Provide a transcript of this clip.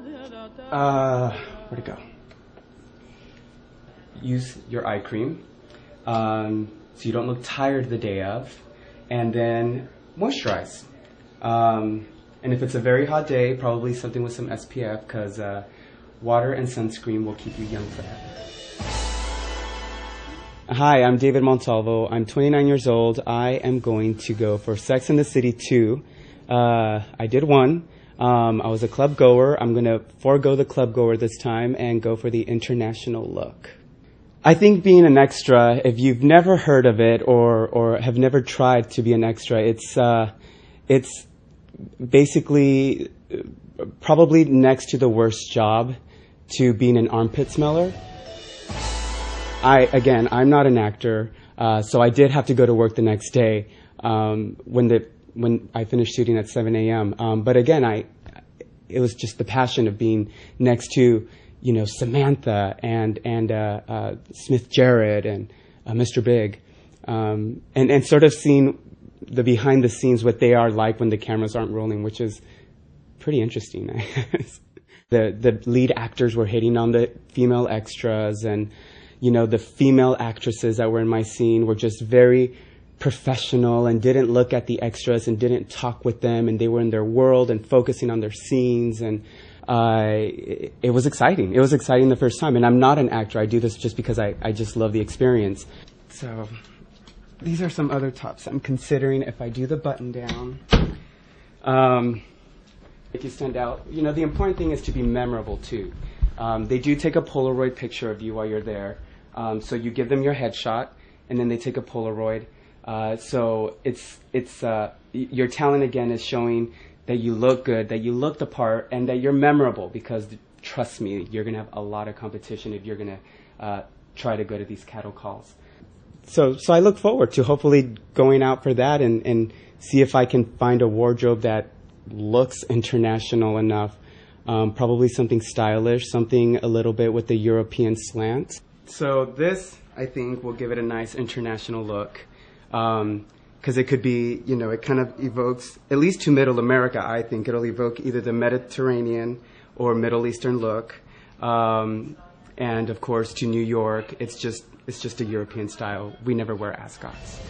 Where'd it go? Use your eye cream so you don't look tired the day of, and then moisturize. And if it's a very hot day, probably something with some SPF, because water and sunscreen will keep you young forever. Hi, I'm David Montalvo. I'm 29 years old. I am going to go for Sex and the City 2. I did 1. I was a club goer. I'm going to forego the club goer this time and go for the international look. I think being an extra, if you've never heard of it or have never tried to be an extra, it's basically probably next to the worst job to being an armpit smeller. I'm not an actor, so I did have to go to work the next day when I finished shooting at 7 a.m. But again, it was just the passion of being next to, Samantha and Smith Jerrod and Mr. Big, and sort of seeing the behind the scenes, what they are like when the cameras aren't rolling, which is pretty interesting. The lead actors were hitting on the female extras, and the female actresses that were in my scene were just very professional and didn't look at the extras and didn't talk with them, and they were in their world and focusing on their scenes, and it was exciting. It was exciting the first time, and I'm not an actor. I do this just because I just love the experience. So these are some other tops I'm considering if I do the button down. Make you stand out. The important thing is to be memorable too. They do take a Polaroid picture of you while you're there. So you give them your headshot, and then they take a Polaroid. So it's your talent again is showing that you look good, that you look the part, and that you're memorable. Because trust me, you're gonna have a lot of competition if you're gonna try to go to these cattle calls. So I look forward to hopefully going out for that and see if I can find a wardrobe that looks international enough. Probably something stylish, something a little bit with the European slant. So this, I think, will give it a nice international look. Because it could be, it kind of evokes, at least to Middle America, I think it'll evoke either the Mediterranean or Middle Eastern look. And of course, to New York, it's just a European style. We never wear ascots.